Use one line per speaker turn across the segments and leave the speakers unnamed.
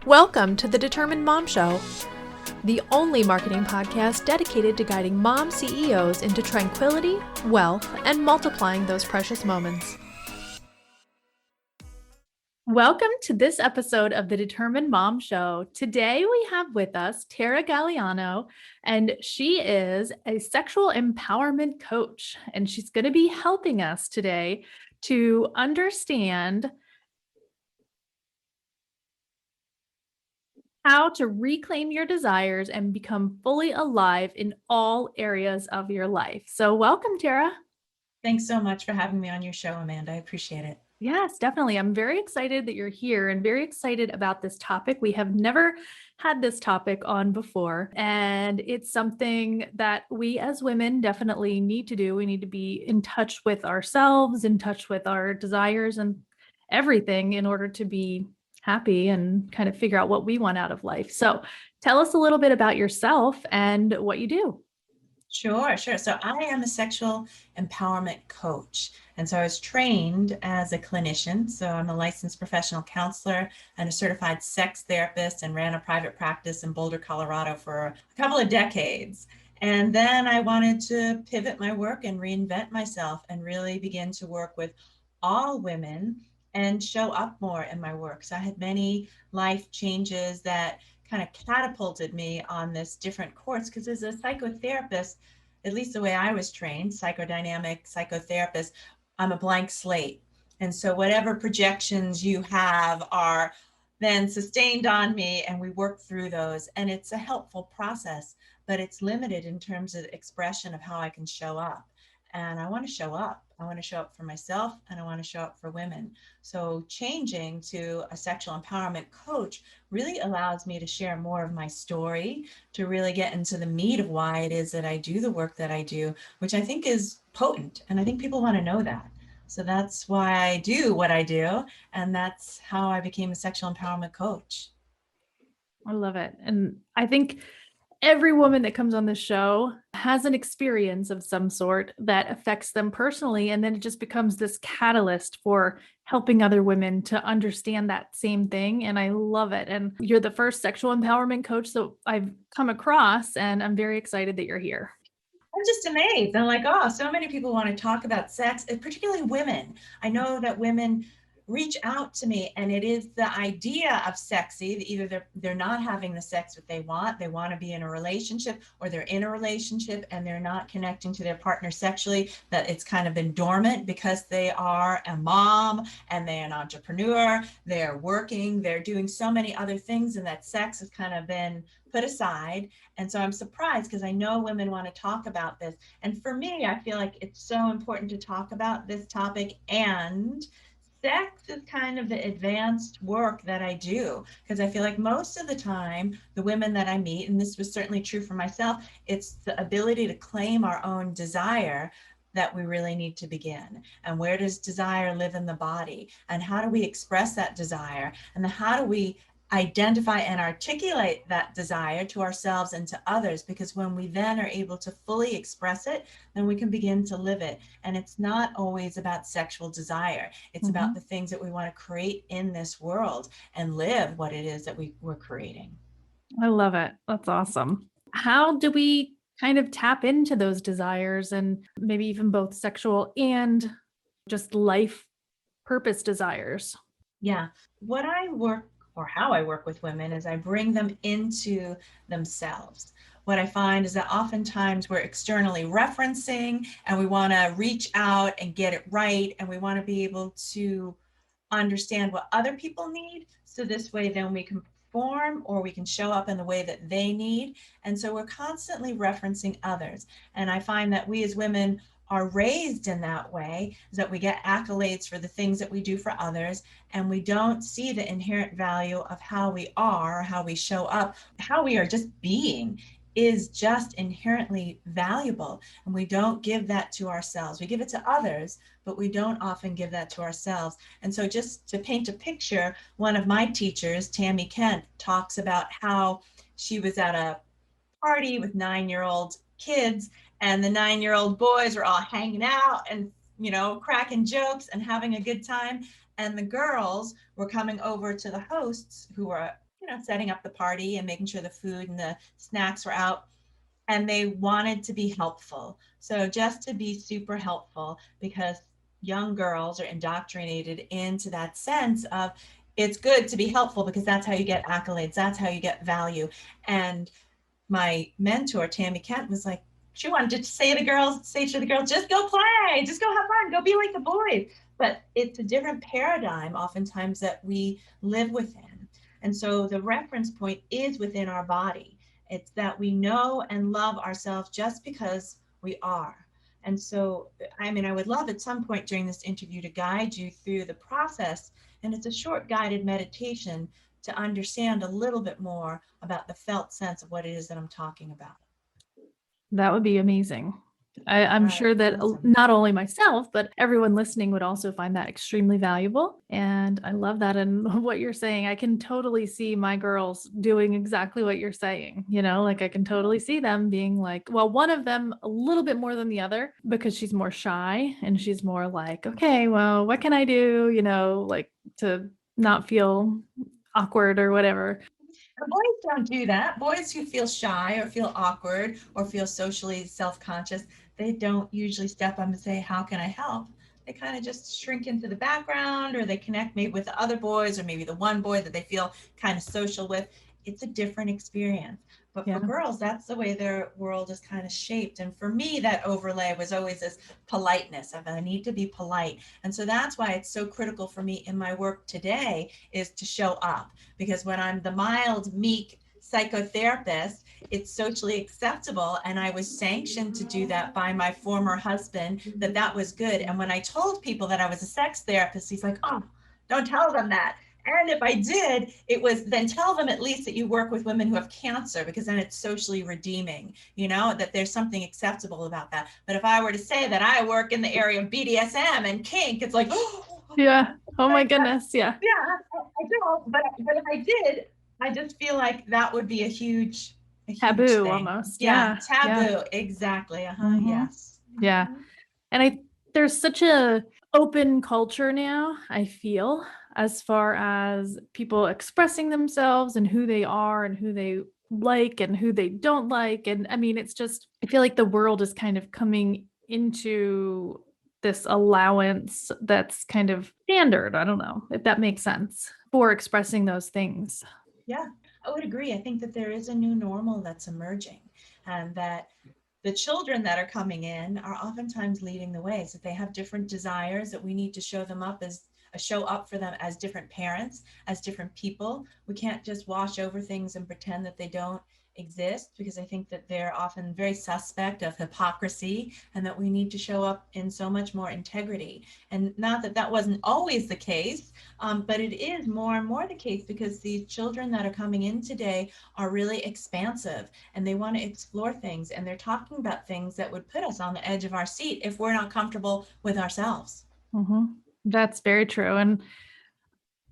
Welcome to the Determined Mom Show, the only marketing podcast dedicated to guiding mom CEOs into tranquility, wealth, and multiplying those precious moments. Welcome to this episode of the Determined Mom Show. Today we have with us Tara Galeano, and she is a sexual empowerment coach, and she's going to be helping us today to understand how to reclaim your desires and become fully alive in all areas of your life. So welcome, Tara.
Thanks so much for having me on your show, Amanda. I appreciate it.
Yes, definitely. I'm very excited that you're here and very excited about this topic. We have never had this topic on before, and it's something that we as women definitely need to do. We need to be in touch with ourselves, in touch with our desires and everything in order to be happy and kind of figure out what we want out of life. So tell us a little bit about yourself and what you do.
Sure. So I am a sexual empowerment coach. And so I was trained as a clinician. So I'm a licensed professional counselor and a certified sex therapist, and ran a private practice in Boulder, Colorado for a couple of decades. And then I wanted to pivot my work and reinvent myself and really begin to work with all women and show up more in my work. So I had many life changes that kind of catapulted me on this different course, because as a psychotherapist, at least the way I was trained, psychodynamic psychotherapist, I'm a blank slate. And so whatever projections you have are then sustained on me, and we work through those. And it's a helpful process, but it's limited in terms of expression of how I can show up. And I want to show up. I want to show up for myself, and I want to show up for women. So changing to a sexual empowerment coach really allows me to share more of my story, to really get into the meat of why it is that I do the work that I do, which I think is potent. And I think people want to know that. So that's why I do what I do. And that's how I became a sexual empowerment coach.
I love it. And I think every woman that comes on this show has an experience of some sort that affects them personally. And then it just becomes this catalyst for helping other women to understand that same thing. And I love it. And you're the first sexual empowerment coach that I've come across. And I'm very excited that you're here.
I'm just amazed. I'm like, oh, so many people want to talk about sex, and particularly women. I know that women reach out to me, and it is the idea of sexy that either they're not having the sex that they want to be in a relationship, or they're in a relationship and they're not connecting to their partner sexually, that it's kind of been dormant because they are a mom and they're an entrepreneur, they're working, they're doing so many other things, and that sex has kind of been put aside. And so I'm surprised, because I know women want to talk about this. And for me, I feel like it's so important to talk about this topic. And sex is kind of the advanced work that I do, because I feel like most of the time, the women that I meet, and this was certainly true for myself, it's the ability to claim our own desire that we really need to begin. And where does desire live in the body? And how do we express that desire? And then how do we identify and articulate that desire to ourselves and to others? Because when we then are able to fully express it, then we can begin to live it. And it's not always about sexual desire. It's about the things that we want to create in this world and live what it is that we're creating.
I love it. That's awesome. How do we kind of tap into those desires and maybe even both sexual and just life purpose desires?
Yeah. What I work, or how I work with women, is I bring them into themselves. What I find is that oftentimes we're externally referencing, and we want to reach out and get it right. And we want to be able to understand what other people need. So this way, then we can perform, or we can show up in the way that they need. And so we're constantly referencing others. And I find that we as women are raised in that way, is that we get accolades for the things that we do for others, and we don't see the inherent value of how we are, how we show up, how we are just being is just inherently valuable. And we don't give that to ourselves. We give it to others, but we don't often give that to ourselves. And so, just to paint a picture, one of my teachers, Tammy Kent, talks about how she was at a party with 9-year-old kids, and the 9-year-old boys were all hanging out and, cracking jokes and having a good time. And the girls were coming over to the hosts, who were setting up the party and making sure the food and the snacks were out, and they wanted to be helpful. So just to be super helpful, because young girls are indoctrinated into that sense of it's good to be helpful because that's how you get accolades, that's how you get value. And my mentor, Tammy Kent, was like, she wanted to say to the girls, just go play, just go have fun, go be like the boys. But it's a different paradigm oftentimes that we live within. And so the reference point is within our body. It's that we know and love ourselves just because we are. And so, I mean, I would love at some point during this interview to guide you through the process. And it's a short guided meditation to understand a little bit more about the felt sense of what it is that I'm talking about.
That would be amazing.
All
I'm
right,
sure that
awesome.
not only myself, but everyone listening would also find that extremely valuable. And I love that. And what you're saying, I can totally see my girls doing exactly what you're saying. Like I can totally see them being like, well, one of them a little bit more than the other because she's more shy and she's more like, okay, well, what can I do, like to not feel awkward or whatever.
Boys don't do that. Boys who feel shy or feel awkward or feel socially self-conscious, they don't usually step up and say, how can I help? They kind of just shrink into the background, or they connect maybe with the other boys, or maybe the one boy that they feel kind of social with. It's a different experience. But for
Yeah.
girls, that's the way their world is kind of shaped. And for me, that overlay was always this politeness of I need to be polite. And so that's why it's so critical for me in my work today is to show up, because when I'm the mild, meek psychotherapist, it's socially acceptable. And I was sanctioned to do that by my former husband, that was good. And when I told people that I was a sex therapist, he's like, oh, don't tell them that. And if I did, it was then tell them at least that you work with women who have cancer, because then it's socially redeeming, that there's something acceptable about that. But if I were to say that I work in the area of BDSM and kink, it's like, oh,
Yeah. Oh my
like,
goodness. Yeah.
yeah, I don't, but if I did, I just feel like that would be a huge
Taboo
thing.
almost.
Yeah,
Yeah. Yeah.
taboo, exactly.
Hmm.
Yes.
Yeah.
Mhm.
And there's such a open culture now, I feel, as far as people expressing themselves and who they are and who they like and who they don't like. And I mean, it's just, I feel like the world is kind of coming into this allowance that's kind of standard. I don't know if that makes sense for expressing those things.
Yeah, I would agree. I think that there is a new normal that's emerging, and that the children that are coming in are oftentimes leading the way. So they have different desires that we need to show up for them as different parents, as different people. We can't just wash over things and pretend that they don't exist, because I think that they're often very suspect of hypocrisy, and that we need to show up in so much more integrity. And not that that wasn't always the case, but it is more and more the case, because these children that are coming in today are really expansive, and they want to explore things, and they're talking about things that would put us on the edge of our seat if we're not comfortable with ourselves.
Hmm. That's very true. And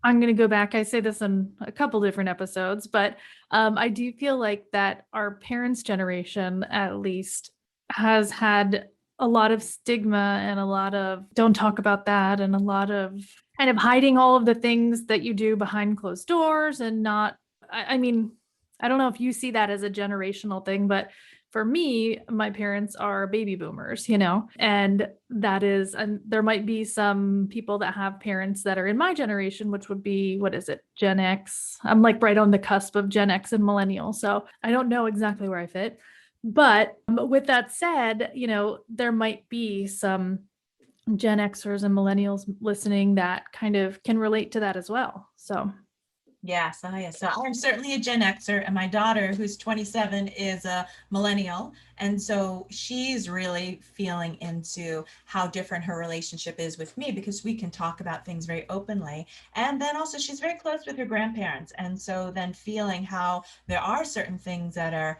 I'm going to go back. I say this in a couple different episodes, but I do feel like that our parents' generation, at least, has had a lot of stigma and a lot of don't talk about that and a lot of kind of hiding all of the things that you do behind closed doors and not, I mean, I don't know if you see that as a generational thing, but for me, my parents are baby boomers, and that is, and there might be some people that have parents that are in my generation, which would be, what is it, Gen X? I'm like right on the cusp of Gen X and millennial. So I don't know exactly where I fit. But with that said, there might be some Gen Xers and millennials listening that kind of can relate to that as well. So,
Yes, so I'm certainly a Gen Xer, and my daughter, who's 27, is a millennial. And so she's really feeling into how different her relationship is with me, because we can talk about things very openly. And then also, she's very close with her grandparents. And so then feeling how there are certain things that are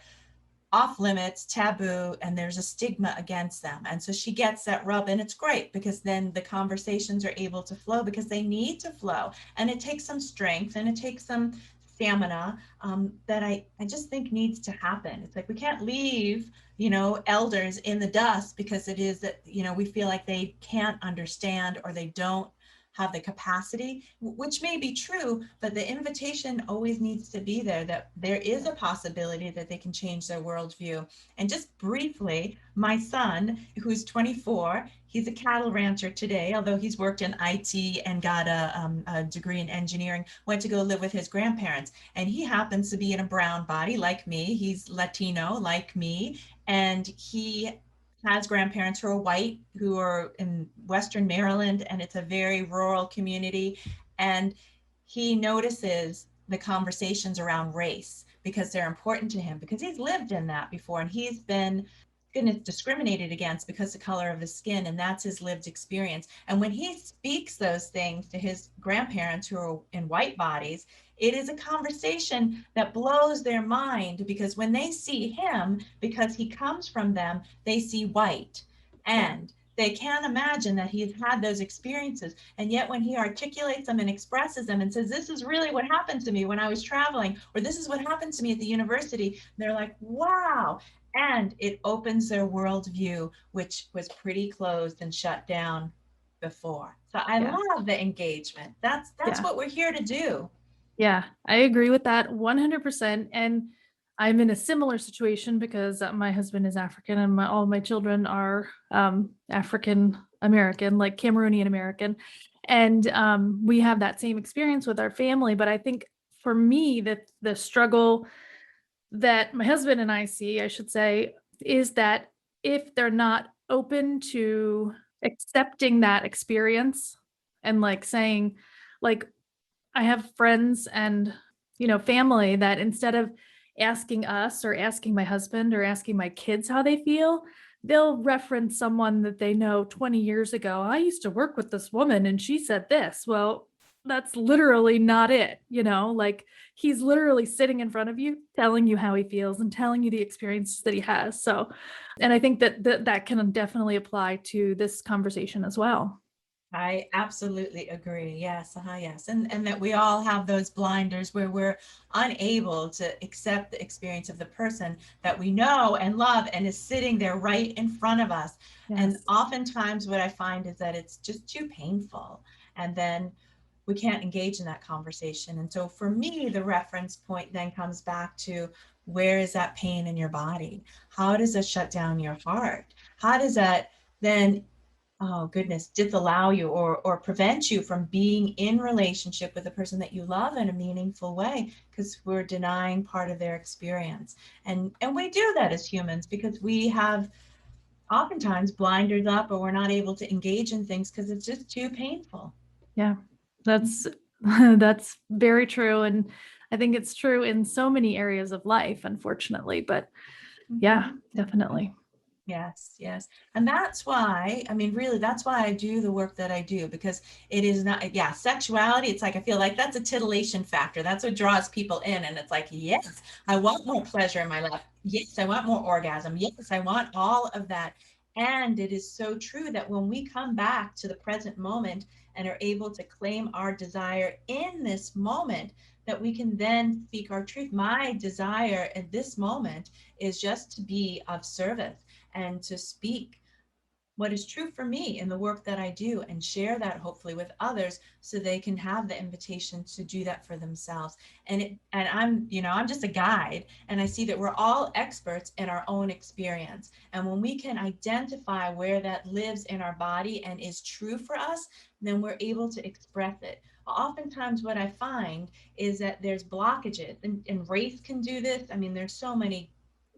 off limits, taboo, and there's a stigma against them. And so she gets that rub, and it's great, because then the conversations are able to flow, because they need to flow. And it takes some strength and it takes some stamina, that I just think needs to happen. It's like we can't leave, elders in the dust, because it is that, we feel like they can't understand, or they don't have the capacity, which may be true, but the invitation always needs to be there that there is a possibility that they can change their worldview. And just briefly, my son, who's 24, he's a cattle rancher today, although he's worked in IT and got a degree in engineering, went to go live with his grandparents. And he happens to be in a brown body like me. He's Latino like me. And he has grandparents who are white, who are in Western Maryland, and it's a very rural community. And he notices the conversations around race because they're important to him, because he's lived in that before, and he's been goodness discriminated against because the color of his skin, and that's his lived experience. And when he speaks those things to his grandparents who are in white bodies, it is a conversation that blows their mind, because when they see him, because he comes from them, they see white,
Yeah.
and they can't imagine that he's had those experiences. And yet when he articulates them and expresses them and says, this is really what happened to me when I was traveling, or this is what happened to me at the university, they're like, wow. And it opens their worldview, which was pretty closed and shut down before. So I
Yeah.
love the engagement. That's
Yeah.
what we're here to do.
Yeah, I agree with that 100%. And I'm in a similar situation because my husband is African and all my children are African American, like Cameroonian American. And we have that same experience with our family. But I think for me, that the struggle that my husband and I see, I should say, is that if they're not open to accepting that experience and like saying, like, I have friends and, family that instead of asking us or asking my husband or asking my kids how they feel, they'll reference someone that they know 20 years ago. I used to work with this woman and she said this. Well, that's literally not it, like he's literally sitting in front of you, telling you how he feels and telling you the experiences that he has. So, and I think that can definitely apply to this conversation as well.
I absolutely agree. Yes, yes. And that we all have those blinders where we're unable to accept the experience of the person that we know and love and is sitting there right in front of us. And
Yes.
oftentimes what I find is that it's just too painful. And then we can't engage in that conversation. And so for me, the reference point then comes back to, where is that pain in your body? How does it shut down your heart? How does that then, oh goodness, disallow you or prevent you from being in relationship with a person that you love in a meaningful way, because we're denying part of their experience. And we do that as humans because we have oftentimes blinders up, or we're not able to engage in things because it's just too painful.
Yeah, that's that's very true, and I think it's true in so many areas of life, unfortunately, but yeah,
Mhm.
definitely.
Yes, yes. And that's why, I mean, really, that's why I do the work that I do, because it is not, yeah, sexuality. It's like, I feel like that's a titillation factor. That's what draws people in. And it's like, yes, I want more pleasure in my life. Yes, I want more orgasm. Yes, I want all of that. And it is so true that when we come back to the present moment and are able to claim our desire in this moment, that we can then speak our truth. My desire at this moment is just to be of service and to speak what is true for me in the work that I do, and share that hopefully with others so they can have the invitation to do that for themselves. And I'm just a guide, and I see that we're all experts in our own experience. And when we can identify where that lives in our body and is true for us, then we're able to express it. Oftentimes what I find is that there's blockages, and race can do this. I mean, there's so many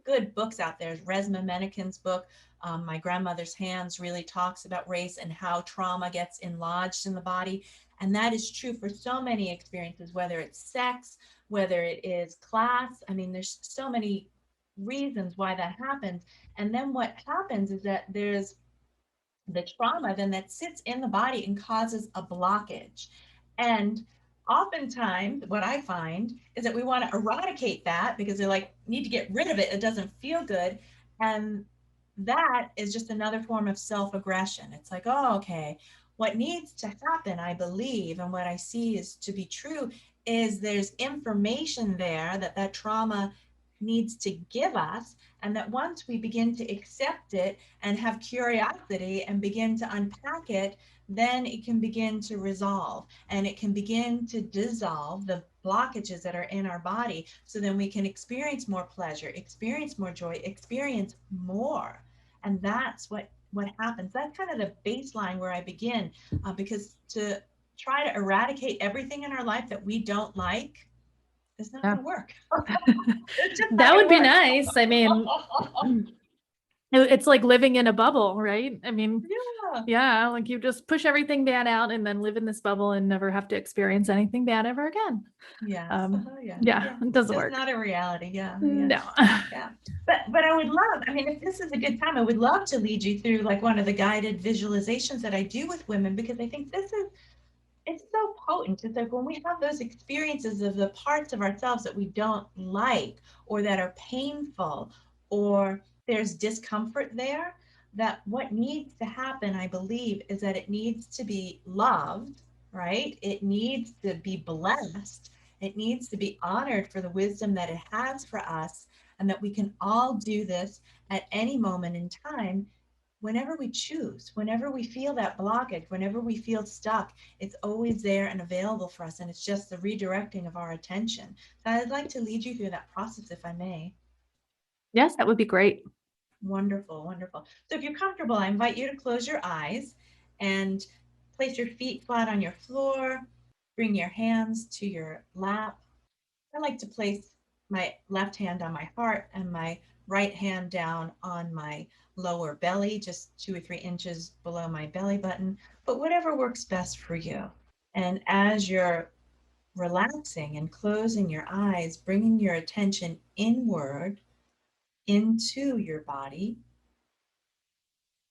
good books out there. Resma Menaken's book, My Grandmother's Hands, really talks about race and how trauma gets enlarged in the body. And that is true for so many experiences, whether it's sex, whether it is class. I mean, there's so many reasons why that happens. And then what happens is that there's the trauma then that sits in the body and causes a blockage. And oftentimes, what I find is that we want to eradicate that because they're like, need to get rid of it. It doesn't feel good. And that is just another form of self aggression. It's like, oh, okay, what needs to happen, I believe, and what I see is to be true, is there's information there that trauma needs to give us, and that once we begin to accept it and have curiosity and begin to unpack it, then it can begin to resolve and it can begin to dissolve the blockages that are in our body, so then we can experience more pleasure, experience more joy, experience more. And that's what happens. That's kind of the baseline where I begin, because to try to eradicate everything in our life that we don't like is not
Yeah.
going to work. It's just not
That
going
would
to
be
work.
nice. I mean, it's like living in a bubble, right? I mean,
Yeah.
yeah, like you just push everything bad out and then live in this bubble and never have to experience anything bad ever again.
Yes. Yeah.
Yeah,
Yeah.
it doesn't
Just
work.
not a reality. Yeah. Yeah.
No.
Yeah. But I would love, I mean, if this is a good time, I would love to lead you through like one of the guided visualizations that I do with women, because I think this is, it's so potent. It's like when we have those experiences of the parts of ourselves that we don't like or that are painful or there's discomfort there, that what needs to happen, I believe, is that it needs to be loved, right? It needs to be blessed. It needs to be honored for the wisdom that it has for us, and that we can all do this at any moment in time whenever we choose, whenever we feel that blockage, whenever we feel stuck, it's always there and available for us. And it's just the redirecting of our attention. So I'd like to lead you through that process, if I may.
Yes, that would be great.
Wonderful, wonderful. So if you're comfortable, I invite you to close your eyes and place your feet flat on your floor. Bring your hands to your lap. I like to place my left hand on my heart and my right hand down on my lower belly, just 2 or 3 inches below my belly button, but whatever works best for you. And as you're relaxing and closing your eyes, bringing your attention inward into your body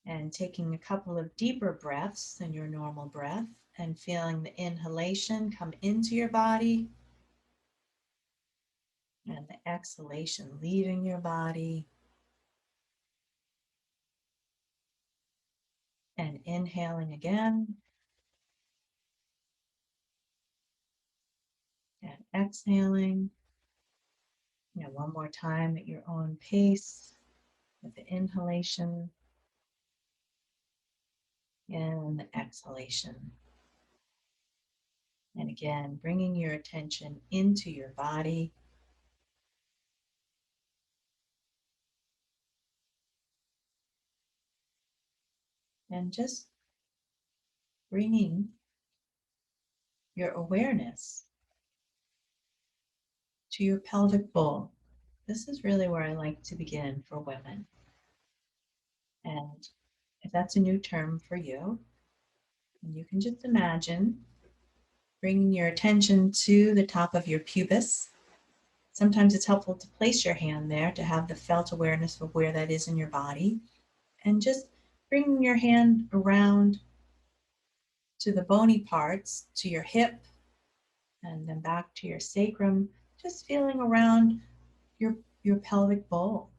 and taking a couple of deeper breaths than your normal breath and feeling the inhalation come into your body and the exhalation leaving your body, and inhaling again and exhaling. One more time at your own pace with the inhalation and the exhalation. And again, bringing your attention into your body and just bringing your awareness to your pelvic bowl. This is really where I like to begin for women. And if that's a new term for you, you can just imagine bringing your attention to the top of your pubis. Sometimes it's helpful to place your hand there to have the felt awareness of where that is in your body. And just bringing your hand around to the bony parts, to your hip, and then back to your sacrum, just feeling around your pelvic bowl,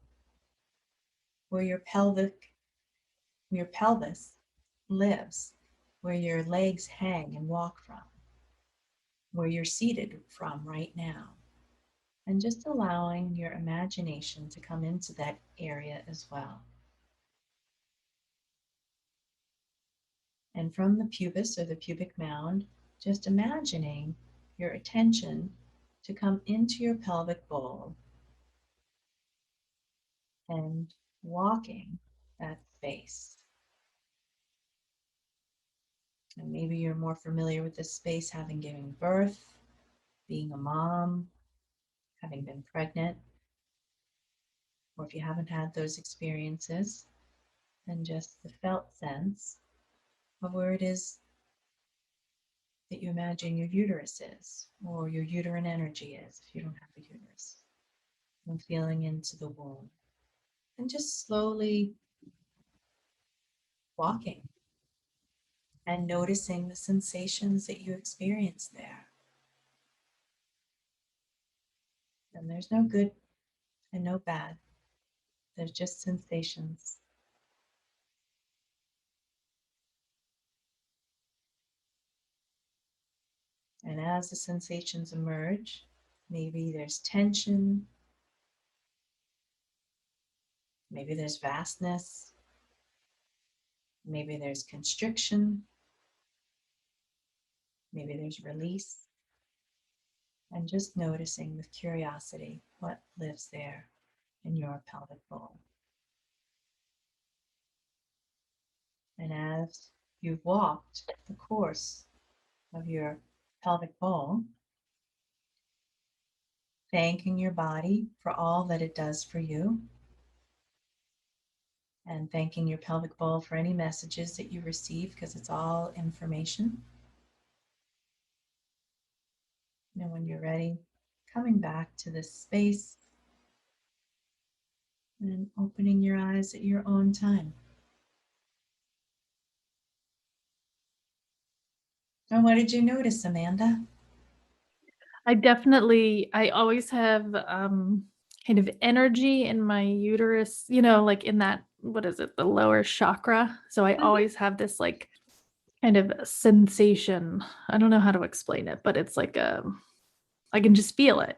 where your pelvis lives, where your legs hang and walk from, where you're seated from right now. And just allowing your imagination to come into that area as well. And from the pubis or the pubic mound, just imagining your attention to come into your pelvic bowl and walking that space. And maybe you're more familiar with this space having given birth, being a mom, having been pregnant, or if you haven't had those experiences, then just the felt sense of where it is that you imagine your uterus is, or your uterine energy is if you don't have a uterus, and feeling into the womb. And just slowly walking and noticing the sensations that you experience there. And there's no good and no bad, there's just sensations. And as the sensations emerge, maybe there's tension, Maybe there's vastness. Maybe there's constriction. Maybe there's release. And just noticing with curiosity what lives there in your pelvic bowl. And as you've walked the course of your pelvic bowl, thanking your body for all that it does for you, and thanking your pelvic bowl for any messages that you receive, because it's all information. And when you're ready, coming back to this space and opening your eyes at your own time. And what did you notice, Amanda?
I always have kind of energy in my uterus, like in that, what is it, the lower chakra. So I
Mhm.
always have this like kind of sensation. I don't know how to explain it, but it's like I can just feel it,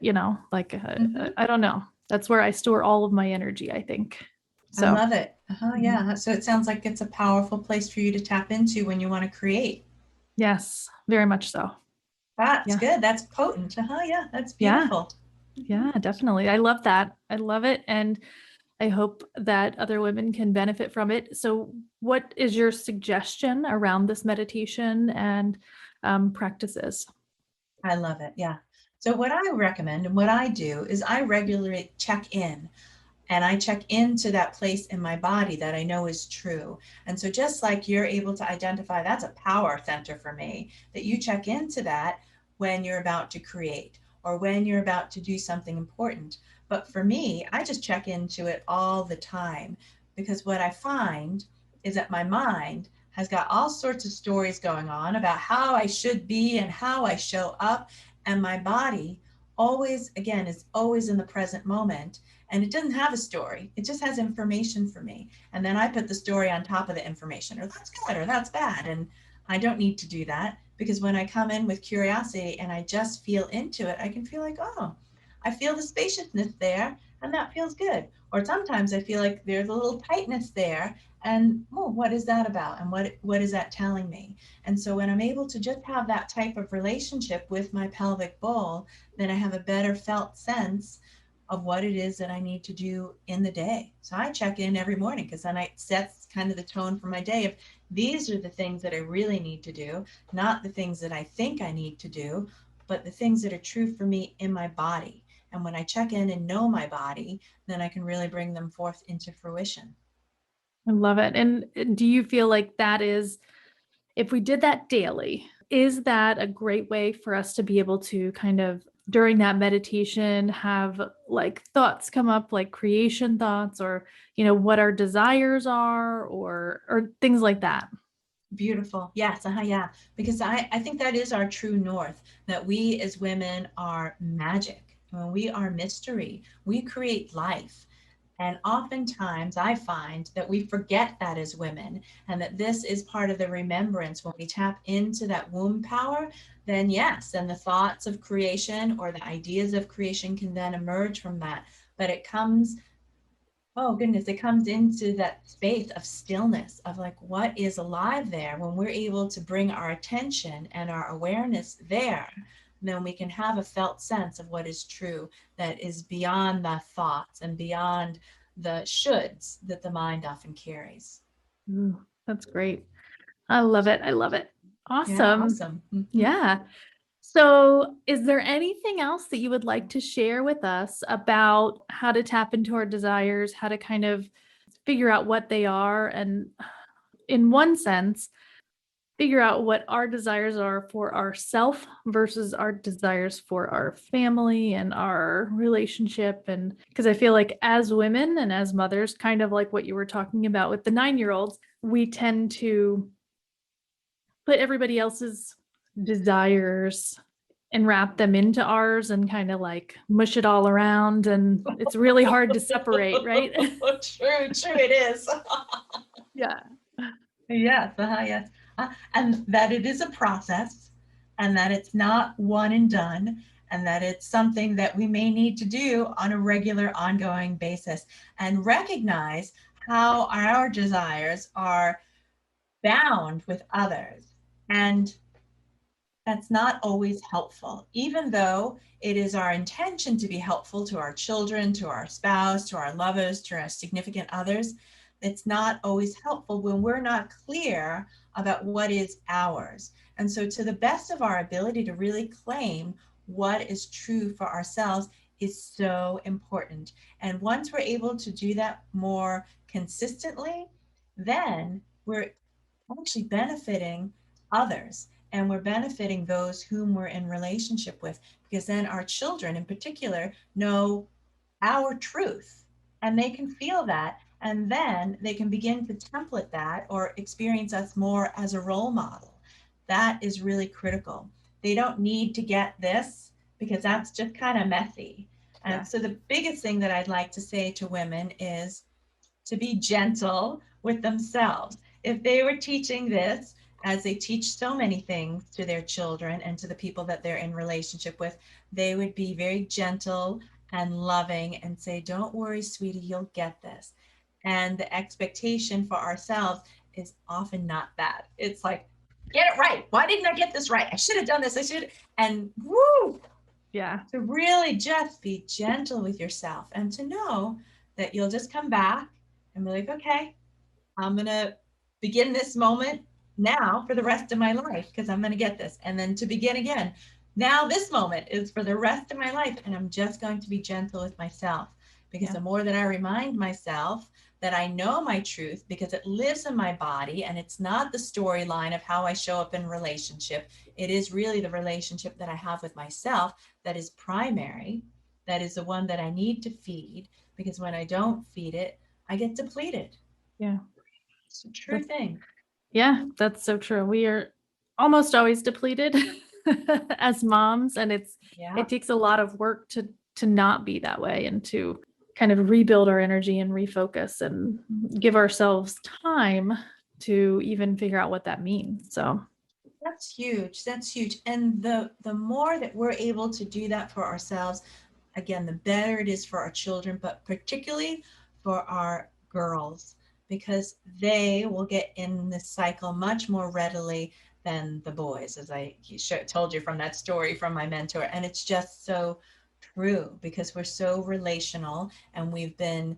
like
Mhm.
I don't know. That's where I store all of my energy, I think.
I
So,
love it.
mhm.
Yeah. So it sounds like it's a powerful place for you to tap into when you want to create.
Yes, very much so.
That's
Yeah.
good. That's potent. Yeah. That's
Yeah.
beautiful. Mhm.
Yeah, definitely. I love that. I love it. And I hope that other women can benefit from it. So, what is your suggestion around this meditation and practices?
I love it. Yeah. So what I recommend and what I do is I regularly check in, and I check into that place in my body that I know is true. And so just like you're able to identify that's a power center for me, that you check into that when you're about to create or when you're about to do something important. But for me, I just check into it all the time, because what I find is that my mind has got all sorts of stories going on about how I should be and how I show up. And my body always, again, is always in the present moment, and it doesn't have a story. It just has information for me. And then I put the story on top of the information, or that's good or that's bad. And I don't need to do that, because when I come in with curiosity and I just feel into it, I can feel like, oh, I feel the spaciousness there, and that feels good. Or sometimes I feel like there's a little tightness there, and oh, what is that about? And what is that telling me? And so when I'm able to just have that type of relationship with my pelvic bowl, then I have a better felt sense of what it is that I need to do in the day. So I check in every morning, because then it sets kind of the tone for my day of these are the things that I really need to do, not the things that I think I need to do, but the things that are true for me in my body. And when I check in and know my body, then I can really bring them forth into fruition.
I love it. And do you feel like that is, if we did that daily, is that a great way for us to be able to kind of during that meditation have like thoughts come up, like creation thoughts, or what our desires are, or things like that?
Beautiful. Yes. Yeah. Because I think that is our true north, that we as women are magic. When we are mystery, we create life. And oftentimes I find that we forget that as women, and that this is part of the remembrance. When we tap into that womb power, then yes, then the thoughts of creation or the ideas of creation can then emerge from that. But it comes, oh goodness, it comes into that space of stillness, of like what is alive there. When we're able to bring our attention and our awareness there, then we can have a felt sense of what is true, that is beyond the thoughts and beyond the shoulds that the mind often carries.
Ooh, that's great. I love it. I love it.
Yeah,
Awesome.
awesome. Mhm.
Yeah. So, is there anything else that you would like to share with us about how to tap into our desires, how to kind of figure out what they are, and in one sense, figure out what our desires are for ourself versus our desires for our family and our relationship? And because I feel like as women and as mothers, kind of like what you were talking about with the 9-year-olds, we tend to put everybody else's desires and wrap them into ours and kind of like mush it all around, and it's really hard to separate, right?
True, it is.
Yeah.
Yes, yes. And that it is a process, and that it's not one and done, and that it's something that we may need to do on a regular, ongoing basis, and recognize how our desires are bound with others. And that's not always helpful, even though it is our intention to be helpful to our children, to our spouse, to our lovers, to our significant others. It's not always helpful when we're not clear about what is ours. And so, to the best of our ability to really claim what is true for ourselves is so important. And once we're able to do that more consistently, then we're actually benefiting others, and we're benefiting those whom we're in relationship with, because then our children in particular know our truth, and they can feel that, and then they can begin to template that or experience us more as a role model. That is really critical. They don't need to get this, because that's just kind of messy.
Yeah.
And so the biggest thing that I'd like to say to women is to be gentle with themselves. If they were teaching this, as they teach so many things to their children and to the people that they're in relationship with, they would be very gentle and loving and say, "Don't worry, sweetie, you'll get this." And the expectation for ourselves is often not that. It's like, "Get it right. Why didn't I get this right? I should have done this. I should." And woo,
Yeah.
to really just be gentle with yourself and to know that you'll just come back and be like, "Okay, I'm going to begin this moment now for the rest of my life, because I'm going to get this." And then to begin again. Now this moment is for the rest of my life, and I'm just going to be gentle with myself, because
Yeah.
the more that I remind myself that I know my truth, because it lives in my body and it's not the storyline of how I show up in relationship. It is really the relationship that I have with myself that is primary, that is the one that I need to feed, because when I don't feed it, I get depleted.
Yeah.
It's a true
That's
thing.
Yeah, that's so true. We are almost always depleted as moms, and
Yeah,
it takes a lot of work to not be that way and to kind of rebuild our energy and refocus and give ourselves time to even figure out what that means. So,
that's huge. That's huge. And the more that we're able to do that for ourselves, again, the better it is for our children, but particularly for our girls, because they will get in this cycle much more readily than the boys, as I told you from that story from my mentor. And it's just so true, because we're so relational, and we've been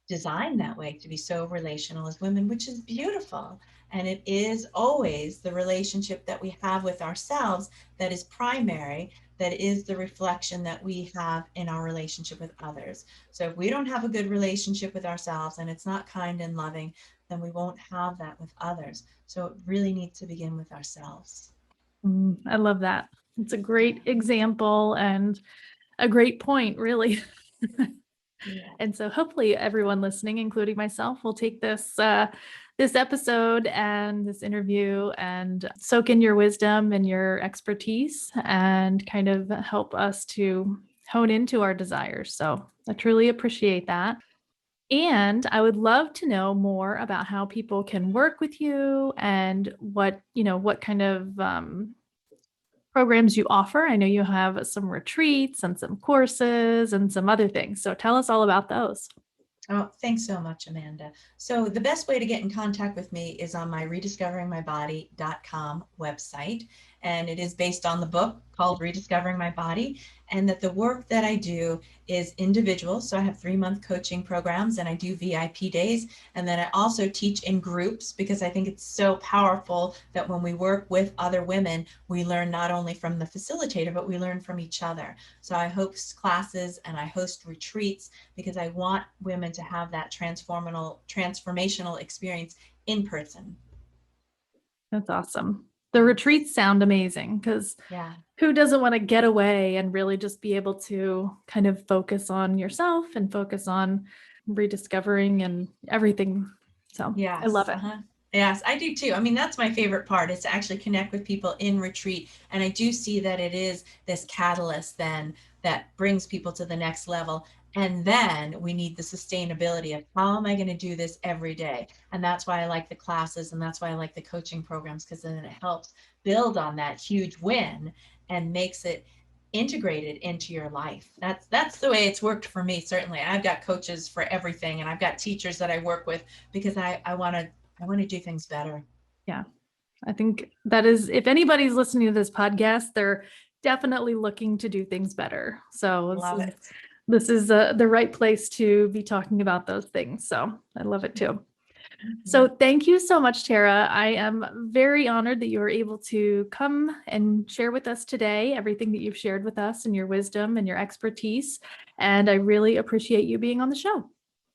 designed that way to be so relational as women, which is beautiful. And it is always the relationship that we have with ourselves that is primary, that is the reflection that we have in our relationship with others. So if we don't have a good relationship with ourselves and it's not kind and loving, then we won't have that with others. So it really needs to begin with ourselves.
I love that. It's a great example and a great point, really.
Yeah.
And so hopefully everyone listening, including myself, will take this episode and this interview and soak in your wisdom and your expertise and kind of help us to hone into our desires. So I truly appreciate that. And I would love to know more about how people can work with you and what kind of programs you offer. I know you have some retreats and some courses and some other things. So tell us all about those.
Oh, thanks so much, Amanda. So the best way to get in contact with me is on my rediscoveringmybody.com website. And it is based on the book called Rediscovering My Body. And that the work that I do is individual. So I have 3-month coaching programs, and I do VIP days. And then I also teach in groups, because I think it's so powerful that when we work with other women, we learn not only from the facilitator, but we learn from each other. So I host classes and I host retreats, because I want women to have that transformational experience in person.
That's awesome. The retreats sound amazing because
Yeah.
who doesn't want to get away and really just be able to kind of focus on yourself and focus on rediscovering and everything. So I
Yes.
love it.
Uh-huh. Yes, I do too. I mean, that's my favorite part, is to actually connect with people in retreat. And I do see that it is this catalyst then that brings people to the next level. And then we need the sustainability of, how am I going to do this every day? And that's why I like the classes, and that's why I like the coaching programs, because then it helps build on that huge win and makes it integrated into your life. That's the way it's worked for me. Certainly, I've got coaches for everything, and I've got teachers that I work with because I want to do things better.
Yeah. I think that is, if anybody's listening to this podcast, they're definitely looking to do things better. So
Love it.
this is the right place to be talking about those things. So I love it too. So thank you so much, Tara. I am very honored that you were able to come and share with us today everything that you've shared with us and your wisdom and your expertise. And I really appreciate you being on the show.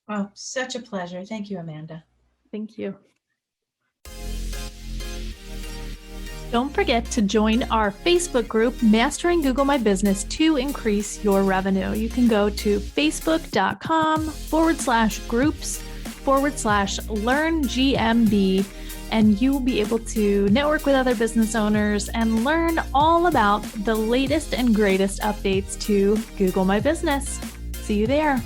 Oh, such a pleasure. Thank you, Amanda.
Thank you. Don't forget to join our Facebook group, Mastering Google My Business, to increase your revenue. You can go to facebook.com/groups/LearnGMB, and you will be able to network with other business owners and learn all about the latest and greatest updates to Google My Business. See you there.